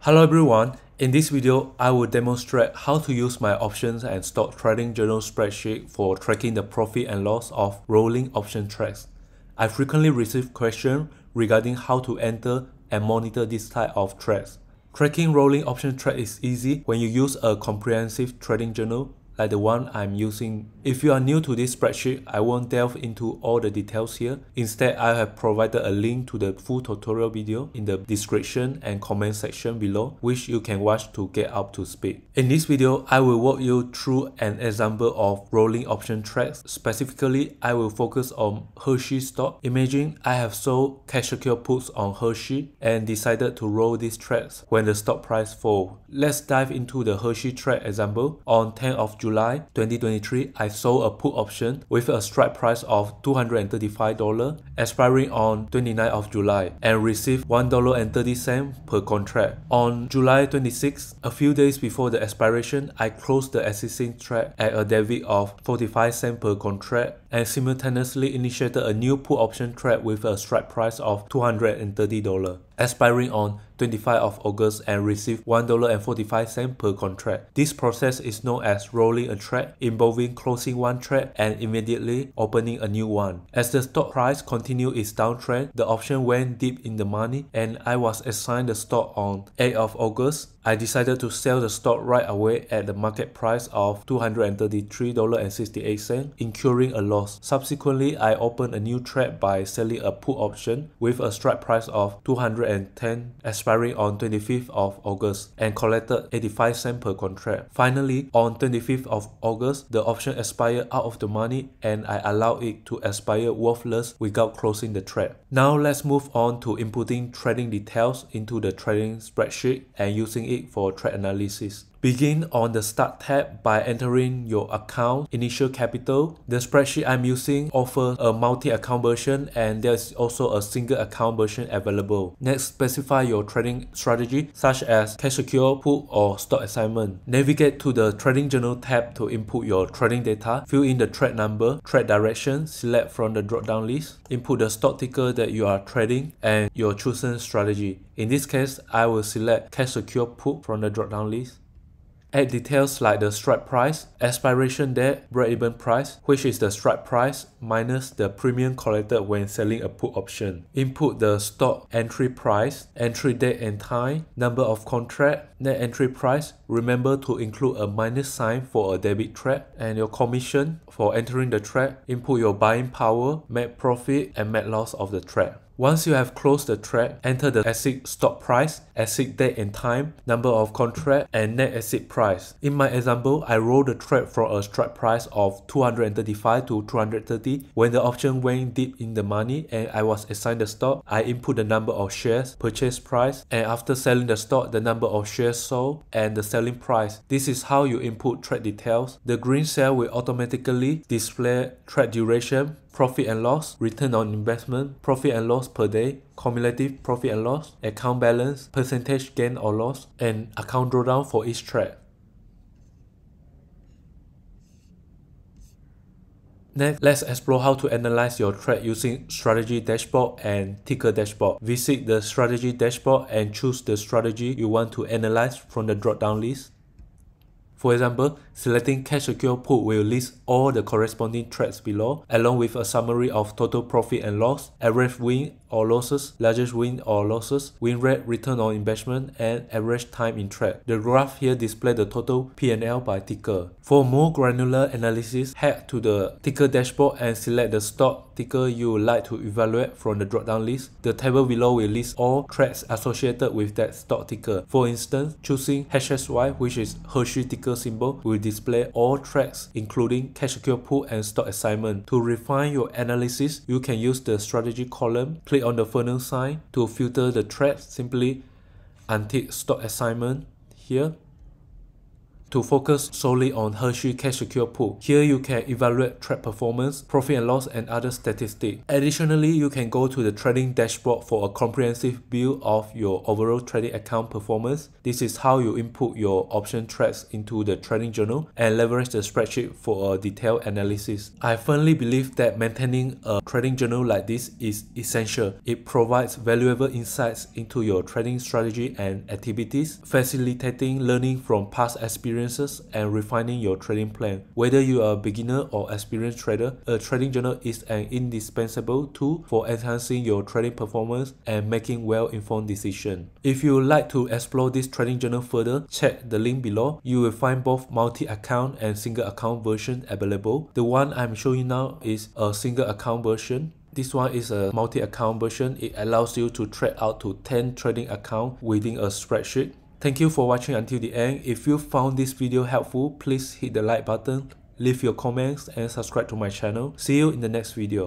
Hello everyone, in this video I will demonstrate how to use my options and stock trading journal spreadsheet for tracking the profit and loss of rolling option trades. I frequently receive questions regarding how to enter and monitor this type of trades. Tracking rolling option trade is easy when you use a comprehensive trading journal like the one I'm using. If you are new to this spreadsheet, I won't delve into all the details here. Instead, I have provided a link to the full tutorial video in the description and comment section below, which you can watch to get up to speed. In this video, I will walk you through an example of rolling option trades. Specifically, I will focus on Hershey stock. Imagine I have sold cash secure puts on Hershey and decided to roll these trades when the stock price falls. Let's dive into the Hershey trade example. On 10th of July 2023, I sold a put option with a strike price of $235, expiring on 29th of July, and received $1.30 per contract. On July 26, a few days before the expiration, I closed the existing trade at a debit of 45 cents per contract and simultaneously initiated a new put option trade with a strike price of $230, expiring on 25th of August and received $1.45 per contract. This process is known as rolling a trade, involving closing one trade and immediately opening a new one. As the stock price continued its downtrend, the option went deep in the money and I was assigned the stock on 8th of August. I decided to sell the stock right away at the market price of $233.68, incurring a loss. Subsequently, I opened a new trade by selling a put option with a strike price of $210, expiring on 25th of August, and collected 85 cents per contract. Finally, on 25th of August, the option expired out of the money and I allowed it to expire worthless without closing the trade. Now let's move on to inputting trading details into the trading spreadsheet and using it for trade analysis. Begin on the Start tab by entering your account initial capital. The spreadsheet I'm using offers a multi-account version and there's also a single account version available. Next, specify your trading strategy such as cash secure, put, or stock assignment. Navigate to the Trading Journal tab to input your trading data. Fill in the trade number, trade direction, select from the drop-down list. Input the stock ticker that you are trading and your chosen strategy. In this case, I will select cash secure put from the drop-down list. Add details like the strike price, expiration date, break-even price, which is the strike price minus the premium collected when selling a put option. Input the stock entry price, entry date and time, number of contract, net entry price. Remember to include a minus sign for a debit trade, and your commission for entering the trade. Input your buying power, net profit, and net loss of the trade. Once you have closed the trade, enter the exit stop price, exit date and time, number of contract, and net exit price. In my example, I rolled the trade from a strike price of $235 to $230. When the option went deep in the money and I was assigned the stock, I input the number of shares, purchase price, and after selling the stock, the number of shares sold and the selling price. This is how you input trade details. The green cell will automatically display trade duration, profit and loss, return on investment, profit and loss per day, cumulative profit and loss, account balance, percentage gain or loss, and account drawdown for each trade. Next, let's explore how to analyze your trade using strategy dashboard and ticker dashboard. Visit the strategy dashboard and choose the strategy you want to analyze from the drop-down list. For example, selecting cash secure put will list all the corresponding trades below, along with a summary of total profit and loss, average win or losses, largest win or losses, win rate, return on investment, and average time in trade. The graph here displays the total P&L by ticker. For more granular analysis, head to the ticker dashboard and select the stock ticker you would like to evaluate from the drop-down list. The table below will list all trades associated with that stock ticker. For instance, choosing HSY, which is Hershey ticker symbol, will display all trades including cash secure put and stock assignment. To refine your analysis, you can use the strategy column. Click on the funnel sign to filter the trades. Simply untick stock assignment here. to focus solely on Hershey cash secure pool. Here you can evaluate trade performance, profit and loss, and other statistics. Additionally, you can go to the trading dashboard for a comprehensive view of your overall trading account performance. This is how you input your option trades into the trading journal and leverage the spreadsheet for a detailed analysis. I firmly believe that maintaining a trading journal like this is essential. It provides valuable insights into your trading strategy and activities, facilitating learning from past experiences and refining your trading plan. Whether you are a beginner or experienced trader, a trading journal is an indispensable tool for enhancing your trading performance and making well-informed decisions. If you would like to explore this trading journal further, check the link below. You will find both multi-account and single account version available. The one I'm showing now is a single account version. This one is a multi-account version. It allows you to trade out to 10 trading accounts within a spreadsheet. Thank you for watching until the end. If you found this video helpful, please hit the like button, leave your comments and subscribe to my channel. See you in the next video.